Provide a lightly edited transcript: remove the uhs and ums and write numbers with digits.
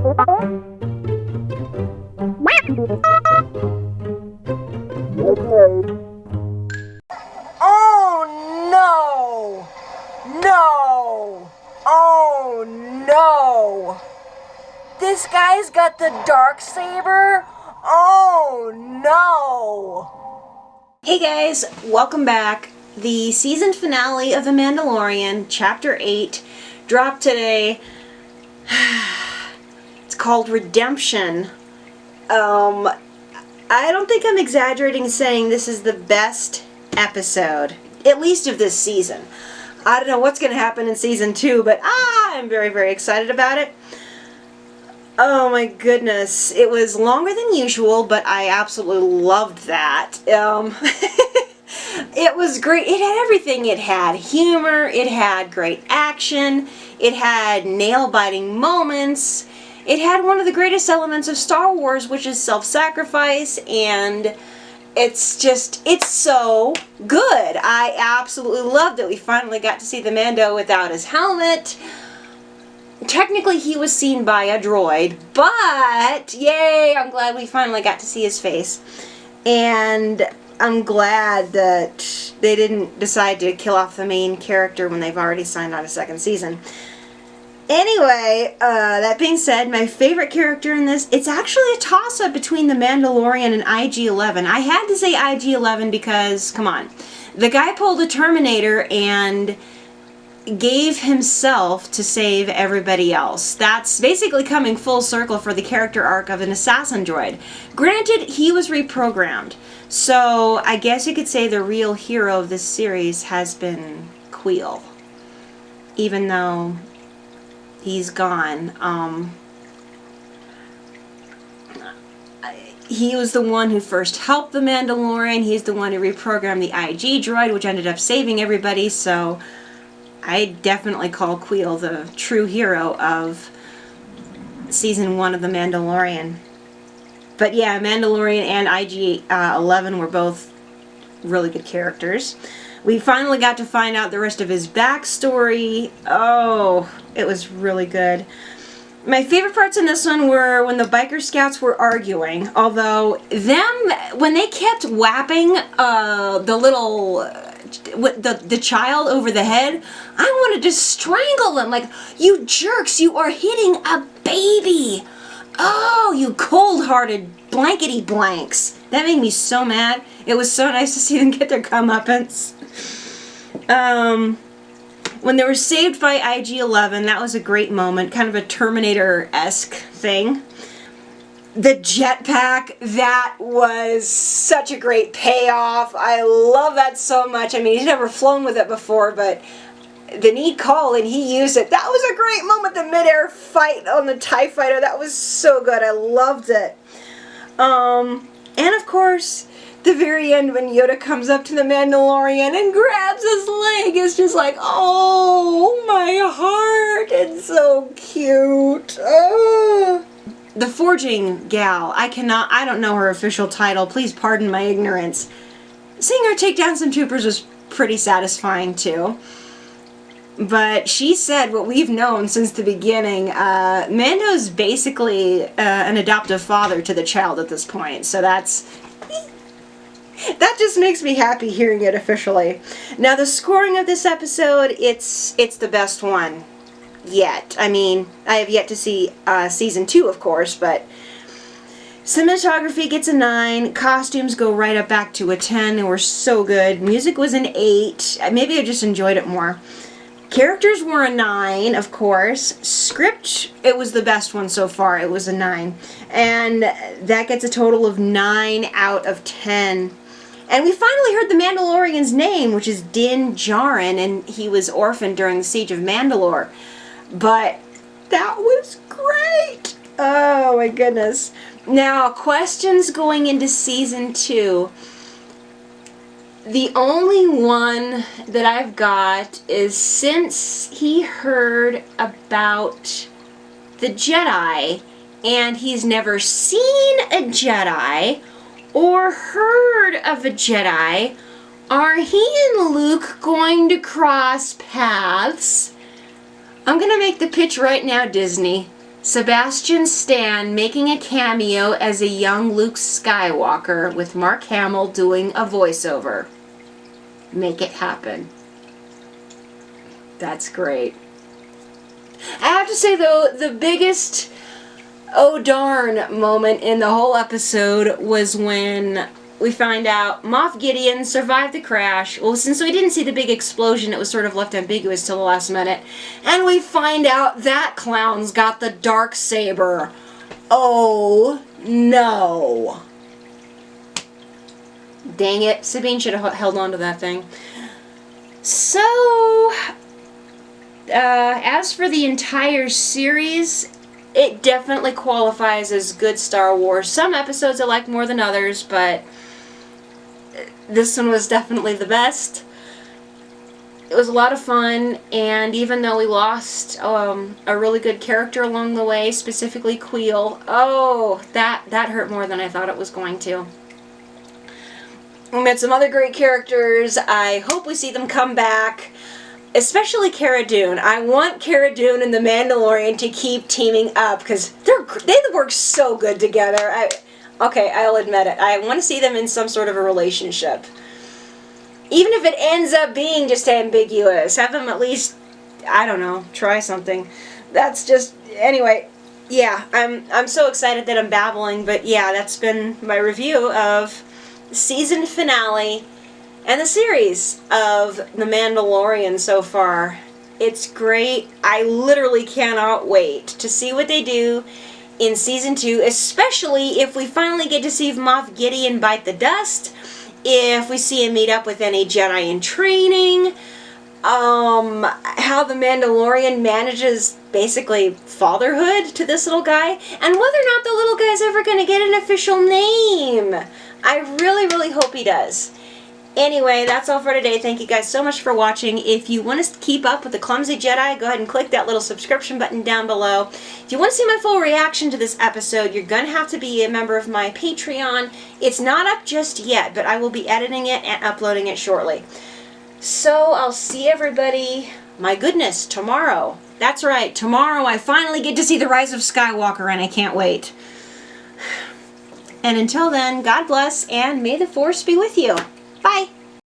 Oh no! No! Oh no! This guy's got the dark saber? Oh no! Hey guys, welcome back. The season finale of The Mandalorian, Chapter 8, dropped today. It's called Redemption. I don't think I'm exaggerating saying this is the best episode, at least of this season. I don't know what's going to happen in season 2, but I'm very, very excited about it. Oh my goodness. It was longer than usual, but I absolutely loved that. It was great. It had everything. It had humor, it had great action, it had nail-biting moments, it had one of the greatest elements of Star Wars, which is self-sacrifice, and it's so good. I absolutely loved it. We finally got to see the Mando without his helmet. Technically, he was seen by a droid, but yay, I'm glad we finally got to see his face. And I'm glad that they didn't decide to kill off the main character when they've already signed on a second season. Anyway, that being said, my favorite character in this, it's actually a toss-up between The Mandalorian and IG-11. I had to say IG-11 because, come on, the guy pulled a Terminator and gave himself to save everybody else. That's basically coming full circle for the character arc of an assassin droid. Granted, he was reprogrammed, so I guess you could say the real hero of this series has been Queel, even though he's gone. He was the one who first helped the Mandalorian. He's the one who reprogrammed the IG droid, which ended up saving everybody, so I definitely call Queel the true hero of Season 1 of The Mandalorian. But yeah, Mandalorian and IG-11 were both really good characters. We finally got to find out the rest of his backstory. Oh, it was really good. My favorite parts in this one were when the biker scouts were arguing, although when they kept whapping the little the child over the head, I wanted to strangle them. Like, you jerks, you are hitting a baby. Oh, you cold-hearted blankety blanks. That made me so mad. It was so nice to see them get their comeuppance. When they were saved by IG-11, that was a great moment, kind of a Terminator-esque thing. The jetpack, that was such a great payoff. I love that so much. I mean, he's never flown with it before, but the neat call and he used it. That was a great moment, the mid-air fight on the TIE Fighter. That was so good. I loved it. And of course, the very end when Yoda comes up to the Mandalorian and grabs his leg, is just like, oh, my heart. It's so cute. Oh. The forging gal, I don't know her official title, please pardon my ignorance. Seeing her take down some troopers was pretty satisfying too. But she said what we've known since the beginning, Mando's basically an adoptive father to the child at this point, so that just makes me happy hearing it officially. Now the scoring of this episode, it's the best one yet. I mean, I have yet to see season 2, of course, but cinematography gets a 9, costumes go right up back to a 10, and were so good. Music was an 8, maybe I just enjoyed it more. Characters were a 9, of course. Script, it was the best one so far, it was a 9. And that gets a total of 9 out of 10. And we finally heard the Mandalorian's name, which is Din Djarin, and he was orphaned during the Siege of Mandalore. But that was great! Oh my goodness. Now, questions going into Season 2. The only one that I've got is, since he heard about the Jedi, and he's never seen a Jedi or heard of a Jedi, are he and Luke going to cross paths? I'm gonna make the pitch right now, Disney. Sebastian Stan making a cameo as a young Luke Skywalker with Mark Hamill doing a voiceover. Make it happen. That's great. I have to say, though, the biggest oh darn moment in the whole episode was when we find out Moff Gideon survived the crash. Well, since we didn't see the big explosion, it was sort of left ambiguous till the last minute. And we find out that clown's got the Darksaber. Oh, no. Dang it. Sabine should have held on to that thing. So, as for the entire series, it definitely qualifies as good Star Wars. Some episodes I like more than others, but this one was definitely the best. It was a lot of fun, and even though we lost a really good character along the way, specifically Queel, oh, that hurt more than I thought it was going to. We met some other great characters. I hope we see them come back, especially Cara Dune. I want Cara Dune and the Mandalorian to keep teaming up, because they work so good together. Okay, I'll admit it. I want to see them in some sort of a relationship. Even if it ends up being just ambiguous, have them at least, I don't know, try something. That's just, anyway, yeah, I'm so excited that I'm babbling, but yeah, that's been my review of season finale and the series of The Mandalorian so far. It's great. I literally cannot wait to see what they do in Season 2, especially if we finally get to see Moff Gideon bite the dust, if we see him meet up with any Jedi in training, how the Mandalorian manages basically fatherhood to this little guy, and whether or not the little guy's ever going to get an official name. I really, really hope he does. Anyway, that's all for today. Thank you guys so much for watching. If you want to keep up with the Clumsy Jedi, go ahead and click that little subscription button down below. If you want to see my full reaction to this episode, you're going to have to be a member of my Patreon. It's not up just yet, but I will be editing it and uploading it shortly. So, I'll see everybody, my goodness, tomorrow. That's right, tomorrow I finally get to see the Rise of Skywalker, and I can't wait. And until then, God bless, and may the Force be with you. Bye.